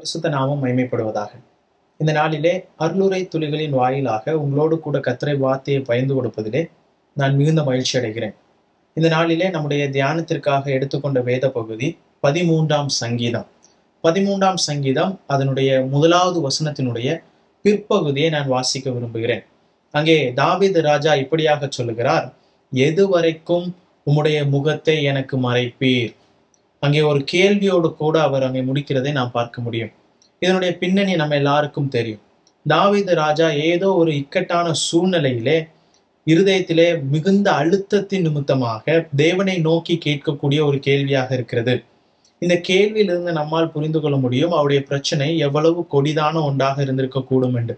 பரிசுத்த நாமம் மகிமைப்படுவதாக. இந்த நாளிலே அருளுரை துளிகளின் வாயிலாக உங்களோடு கூட கர்த்தரை வார்த்தையை பகிர்ந்து கொடுப்பதிலே நான் மிகுந்த மகிழ்ச்சி அடைகிறேன். இந்த நாளிலே நம்முடைய தியானத்திற்காக எடுத்துக்கொண்ட வேத பகுதி 13ஆம் சங்கீதம். 13ஆம் சங்கீதம் அதனுடைய 1வது வசனத்தினுடைய பிற்பகுதியை நான் வாசிக்க விரும்புகிறேன். அங்கே தாவீது ராஜா இப்படியாக சொல்லுகிறார், எதுவரைக்கும் உம்முடைய முகத்தை எனக்கு மறைப்பீர். அங்கே ஒரு கேள்வியோடு கூட அவர் அங்கே முடிக்கிறதை நாம் பார்க்க முடியும். இதனுடைய பின்னணி நம்ம எல்லாருக்கும் தெரியும். தாவீது ராஜா ஏதோ ஒரு இக்கட்டான சூழ்நிலையிலே இருதயத்திலே மிகுந்த அழுத்தத்தின் நிமித்தமாக தேவனை நோக்கி கேட்கக்கூடிய ஒரு கேள்வியாக இருக்கிறது. இந்த கேள்வியிலிருந்து நம்மால் புரிந்து கொள்ள முடியும் அவருடைய பிரச்சனை எவ்வளவு கொடிதான ஒன்றாக இருந்திருக்க கூடும் என்று.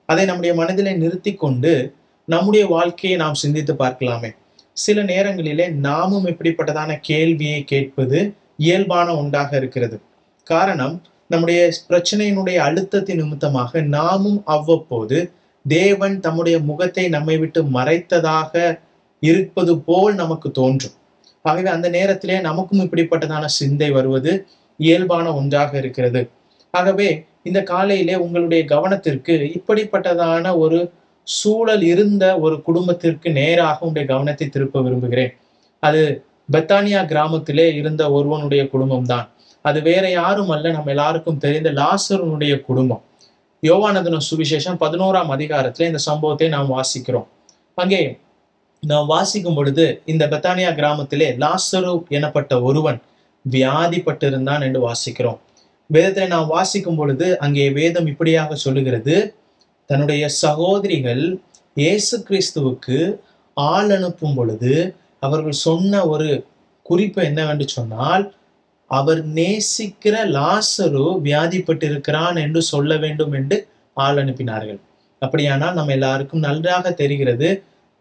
அதை நம்முடைய மனதிலே நிறுத்தி கொண்டு நம்முடைய வாழ்க்கையை நாம் சிந்தித்து பார்க்கலாமே. சில நேரங்களிலே நாமும் இப்படிப்பட்டதான கேள்வியை கேட்பது இயல்பான ஒன்றாக இருக்கிறது. காரணம், நம்முடைய பிரச்சனையினுடைய அழுத்தத்தின் நிமித்தமாக நாமும் அவ்வப்போது தேவன் தம்முடைய முகத்தை நம்மை விட்டு மறைத்ததாக இருப்பது போல் நமக்கு தோன்றும். ஆகவே அந்த நேரத்திலே நமக்கும் இப்படிப்பட்டதான சிந்தை வருவது இயல்பான ஒன்றாக இருக்கிறது. ஆகவே இந்த காலையிலே உங்களுடைய கவனத்திற்கு இப்படிப்பட்டதான ஒரு சூழல் இருந்த ஒரு குடும்பத்திற்கு நேராக உங்களுடைய கவனத்தை திருப்ப விரும்புகிறேன். அது பெத்தானியா கிராமத்திலே இருந்த ஒருவனுடைய குடும்பம் தான். அது வேற யாரும் அல்ல, நம்ம எல்லாருக்கும் தெரிந்த லாசருனுடைய குடும்பம். யோவானதன சுவிசேஷம் 11ஆம் அதிகாரத்திலே இந்த சம்பவத்தை நாம் வாசிக்கிறோம். அங்கே நாம் வாசிக்கும் பொழுது இந்த பெத்தானியா கிராமத்திலே லாசரு எனப்பட்ட ஒருவன் வியாதிப்பட்டிருந்தான் என்று வாசிக்கிறோம். வேதத்தை நாம் வாசிக்கும் பொழுது அங்கே வேதம் இப்படியாக சொல்லுகிறது, தன்னுடைய சகோதரிகள் இயேசு கிறிஸ்துவுக்கு ஆள் அனுப்பும் பொழுது அவர்கள் சொன்ன ஒரு குறிப்பு என்னவென்று சொன்னால், அவர் நேசிக்கிற லாசரு வியாதிப்பட்டிருக்கிறான் என்று சொல்ல வேண்டும் என்று ஆள் அனுப்பினார்கள். அப்படியானால் நம்ம எல்லாருக்கும் நன்றாக தெரிகிறது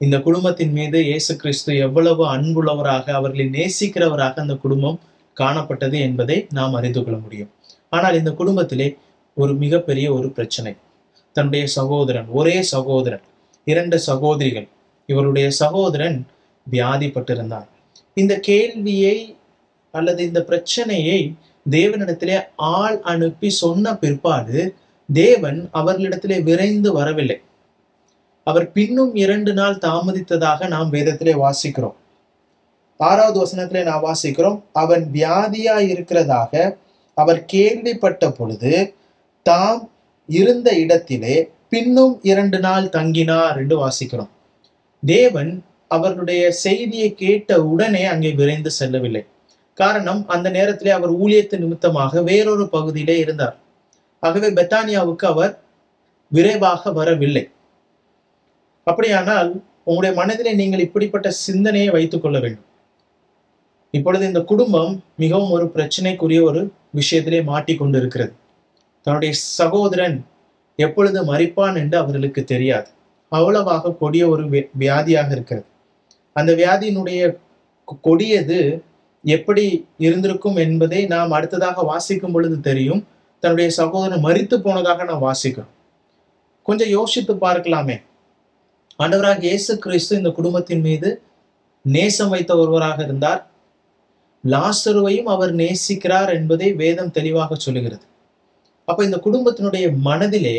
இந்த குடும்பத்தின் மீது இயேசு கிறிஸ்து எவ்வளவு அன்புள்ளவராக அவர்களை நேசிக்கிறவராக அந்த குடும்பம் காணப்பட்டது என்பதை நாம் அறிந்து கொள்ள முடியும். ஆனால் இந்த குடும்பத்திலே ஒரு மிகப்பெரிய ஒரு பிரச்சனை. தன்னுடைய சகோதரன், ஒரே சகோதரன், 2 சகோதரிகள், இவருடைய சகோதரன் வியாதிப்பட்டிருந்தார். இந்த கேள்வியை அல்லது இந்த பிரச்சனையை தேவனிடத்திலே ஆள் அனுப்பி சொன்ன பிற்பாடு தேவன் அவர்களிடத்திலே விரைந்து வரவில்லை. அவர் பின்னும் 2 நாள் தாமதித்ததாக நாம் வேதத்திலே வாசிக்கிறோம். 6வது வசனத்திலே நாம் வாசிக்கிறோம், அவன் வியாதியா இருக்கிறதாக அவர் கேள்விப்பட்ட பொழுது தாம் இருந்த இடத்திலே பின்னும் 2 நாள் தங்கினார் என்று வாசிக்கிறோம். தேவன் அவர்களுடைய செய்தியை கேட்ட உடனே அங்கே விரைந்து செல்லவில்லை. காரணம், அந்த நேரத்திலே அவர் ஊழியத்து நிமித்தமாக வேறொரு பகுதியிலே இருந்தார். ஆகவே பெத்தானியாவுக்கு அவர் விரைவாக வரவில்லை. அப்படியானால் உங்களுடைய மனதிலே நீங்கள் இப்படிப்பட்ட சிந்தனையை வைத்துக் கொள்ள வேண்டும். இப்பொழுது இந்த குடும்பம் மிகவும் ஒரு பிரச்சனைக்குரிய ஒரு விஷயத்திலே மாட்டிக்கொண்டிருக்கிறது. தன்னுடைய சகோதரன் எப்பொழுது மரிப்பான் என்று அவர்களுக்கு தெரியாது. அவ்வளவாக கொடிய ஒரு வியாதியாக இருக்கிறது. அந்த வியாதியினுடைய கொடியது எப்படி இருந்திருக்கும் என்பதை நாம் அடுத்ததாக வாசிக்கும் பொழுது தெரியும். தன்னுடைய சகோதரன் மரித்து போனதாக நாம் வாசிக்கிறோம். கொஞ்சம் யோசித்து பார்க்கலாமே. ஆண்டவராக இயேசு கிறிஸ்து இந்த குடும்பத்தின் மீது நேசம் வைத்த ஒருவராக இருந்தார். லாசருவையும் அவர் நேசிக்கிறார் என்பதை வேதம் தெளிவாக சொல்லுகிறது. அப்ப இந்த குடும்பத்தினுடைய மனதிலே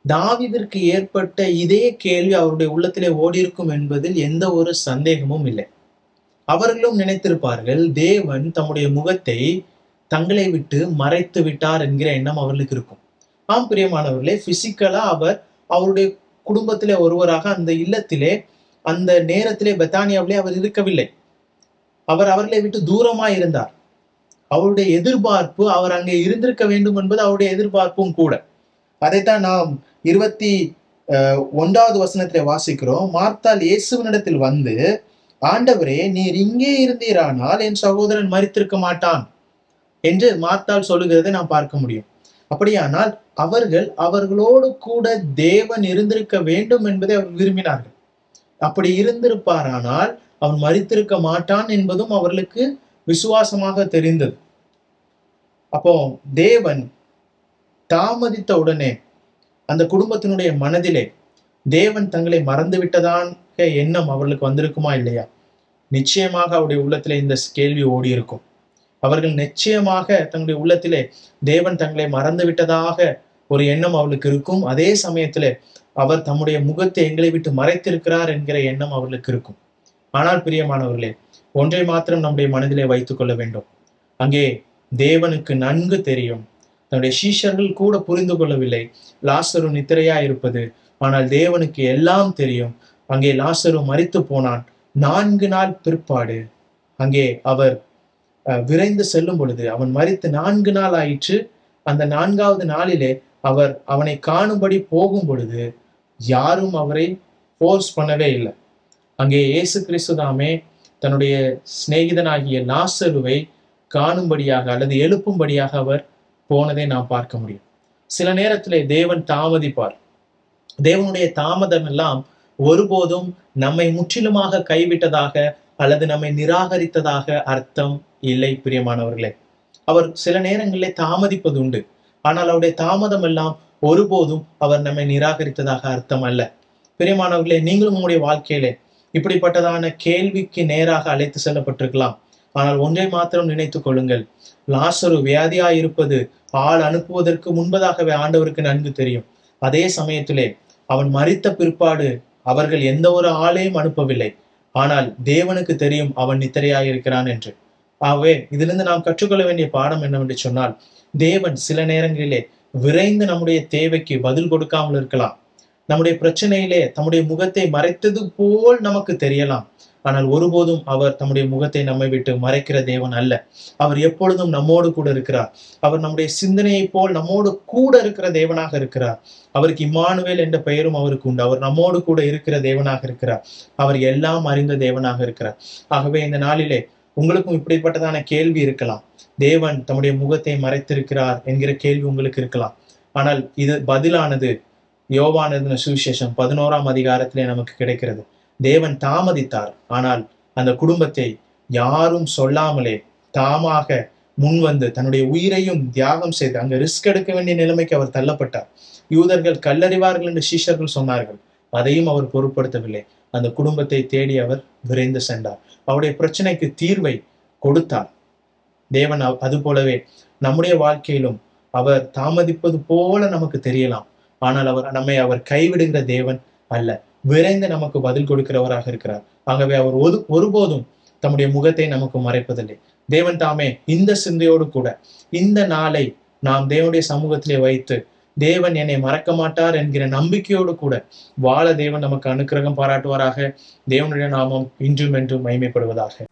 தாவீதிற்கு ஏற்பட்ட இதே கேள்வி அவருடைய உள்ளத்திலே ஓடியிருக்கும் என்பதில் எந்த ஒரு சந்தேகமும் இல்லை. அவர்களும் நினைத்திருப்பார்கள், தேவன் தம்முடைய முகத்தை தங்களை விட்டு மறைத்து விட்டார் என்கிற எண்ணம் அவர்களுக்கு இருக்கும். ஆம் பிரியமானவர்களே, பிசிக்கலா அவர் அவருடைய குடும்பத்திலே ஒருவராக அந்த இல்லத்திலே அந்த நேரத்திலே பெத்தானியாவிலே அவர் இருக்கவில்லை. அவர் அவர்களை விட்டு தூரமாய் இருந்தார். அவருடைய எதிர்பார்ப்பு அவர் அங்கே இருந்திருக்க வேண்டும் என்பது அவருடைய எதிர்பார்ப்பும் கூட. அதைத்தான் நாம் 21வது வசனத்திலே வாசிக்கிறோம். மார்த்தாள் இயேசுவினிடத்தில் வந்து, ஆண்டவரே, நீர் இங்கே இருந்தீரானால் என் சகோதரன் மரித்திருக்க மாட்டான் என்று மார்த்தாள் சொல்லுகிறதை நாம் பார்க்க முடியும். அப்படியானால் அவர்களோடு கூட தேவன் இருந்திருக்க வேண்டும் என்பதை அவர் விரும்பினார்கள். அப்படி இருந்திருப்பாரானால் அவன் மரித்திருக்க மாட்டான் என்பதும் அவர்களுக்கு விசுவாசமாக தெரிந்தது. அப்போ தேவன் தாமதித்த உடனே அந்த குடும்பத்தினுடைய மனதிலே தேவன் தங்களை மறந்து விட்டதாக எண்ணம் அவர்களுக்கு வந்திருக்குமா இல்லையா? நிச்சயமாக அவருடைய உள்ளத்துல இந்த கேள்வி ஓடி இருக்கும். அவர்கள் நிச்சயமாக தங்களுடைய உள்ளத்திலே தேவன் தங்களை மறந்து விட்டதாக ஒரு எண்ணம் அவளுக்கு இருக்கும். அதே சமயத்திலே அவர் தம்முடைய முகத்தை எங்களை விட்டு மறைத்திருக்கிறார் என்கிற எண்ணம் அவர்களுக்கு இருக்கும். ஆனால் பிரியமானவர்களே, ஒன்றை மாத்திரம் நம்முடைய மனதிலே வைத்துக் கொள்ள வேண்டும். அங்கே தேவனுக்கு நன்கு தெரியும், தன்னுடைய சீஷர்கள் கூட புரிந்து கொள்ளவில்லை லாசரு நித்திரையா இருப்பது. ஆனால் தேவனுக்கு எல்லாம் தெரியும். அங்கே லாசரு மரித்து போனான். 4 நாள் பிற்பாடு அங்கே அவர் விரைந்து செல்லும் பொழுது, அவன் மரித்து 4 நாள் ஆயிற்று. அந்த 4வது நாளிலே அவர் அவனை காணும்படி போகும் பொழுது யாரும் அவரை போர்ஸ் பண்ணவே இல்லை. அங்கே இயேசு கிறிஸ்து தாமே தன்னுடைய சிநேகிதனாகிய லாசருவை காணும்படியாக அல்லது எழுப்பும்படியாக அவர் போனதை நாம் பார்க்க முடியும். சில நேரத்திலே தேவன் தாமதிப்பார். தேவனுடைய தாமதம் எல்லாம் ஒருபோதும் நம்மை முற்றிலுமாக கைவிட்டதாக அல்லது நம்மை நிராகரித்ததாக அர்த்தம் இல்லை பிரியமானவர்களே. அவர் சில நேரங்களிலே தாமதிப்பது உண்டு. ஆனால் அவருடைய தாமதம் எல்லாம் ஒருபோதும் அவர் நம்மை நிராகரித்ததாக அர்த்தம் அல்ல. பிரியமானவர்களே, நீங்களும் உங்களுடைய வாழ்க்கையிலே இப்படிப்பட்டதான கேள்விக்கு நேராக அழைத்து செல்லப்பட்டிருக்கலாம். ஆனால் ஒன்றை மாத்திரம் நினைத்துக் கொள்ளுங்கள், லாசரு வியாதியாயிருப்பது ஆள் அனுப்புவதற்கு முன்பதாகவே ஆண்டவருக்கு நன்கு தெரியும். அதே சமயத்திலே அவன் மரித்த பிற்பாடு அவர்கள் எந்த ஒரு ஆளையும் அனுப்பவில்லை. ஆனால் தேவனுக்கு தெரியும் அவன் நித்திரையாயிருக்கிறான் என்று. ஆகவே இதிலிருந்து நாம் கற்றுக்கொள்ள வேண்டிய பாடம் என்னவென்று சொன்னால், தேவன் சில நேரங்களிலே விரைந்து நம்முடைய தேவைக்கு பதில் கொடுக்காமல் இருக்கலாம். நம்முடைய பிரச்சனையிலே தம்முடைய முகத்தை மறைத்தது போல் நமக்கு தெரியலாம். ஆனால் ஒருபோதும் அவர் தம்முடைய முகத்தை நம்மை விட்டு மறைக்கிற தேவன் அல்ல. அவர் எப்பொழுதும் நம்மோடு கூட இருக்கிறார். அவர் நம்முடைய சிந்தனையை போல் நம்மோடு கூட இருக்கிற தேவனாக இருக்கிறார். அவருக்கு இம்மானுவேல் என்ற பெயரும் அவருக்கு உண்டு. அவர் நம்மோடு கூட இருக்கிற தேவனாக இருக்கிறார். அவர் எல்லாம் அறிந்த தேவனாக இருக்கிறார். ஆகவே இந்த நாளிலே உங்களுக்கும் இப்படிப்பட்டதான கேள்வி இருக்கலாம். தேவன் தம்முடைய முகத்தை மறைத்திருக்கிறார் என்கிற கேள்வி உங்களுக்கு இருக்கலாம். ஆனால் இது பதிலானது யோவான் எழுதின சுவிசேஷம் 11ஆம் அதிகாரத்திலே நமக்கு கிடைக்கிறது. தேவன் தாமதித்தார். ஆனால் அந்த குடும்பத்தை யாரும் சொல்லாமலே தாமாக முன்வந்து தன்னுடைய உயிரையும் தியாகம் செய்து அங்க ரிஸ்க் எடுக்க வேண்டிய நிலைமைக்கு அவர் தள்ளப்பட்டார். யூதர்கள் கல்லறிவார்கள் என்று சீஷர்கள் சொன்னார்கள். அதையும் அவர் பொருட்படுத்தவில்லை. அந்த குடும்பத்தை தேடி அவர் விரைந்து சென்றார். அவருடைய பிரச்சனைக்கு தீர்வை கொடுத்தார். தேவன் அது போலவே நம்முடைய வாழ்க்கையிலும் அவர் தாமதிப்பது போல நமக்கு தெரியலாம். ஆனால் அவர் கைவிடுகிற தேவன் அல்ல. விரைந்து நமக்கு பதில் கொடுக்கிறவராக இருக்கிறார். ஆகவே அவர் ஒருபோதும் தம்முடைய முகத்தை நமக்கு மறைப்பதில்லை. தேவன் தாமே இந்த சிந்தையோடு கூட இந்த நாளை நாம் தேவனுடைய சமூகத்திலே வைத்து, தேவன் என்னை மறக்க மாட்டார் என்கிற நம்பிக்கையோடு கூட வாழ தேவன் நமக்கு அனுக்கிரகம் பாராட்டுவாராக. தேவனுடைய நாமம் இன்றும் என்றும் மகிமைப்படுவதாக.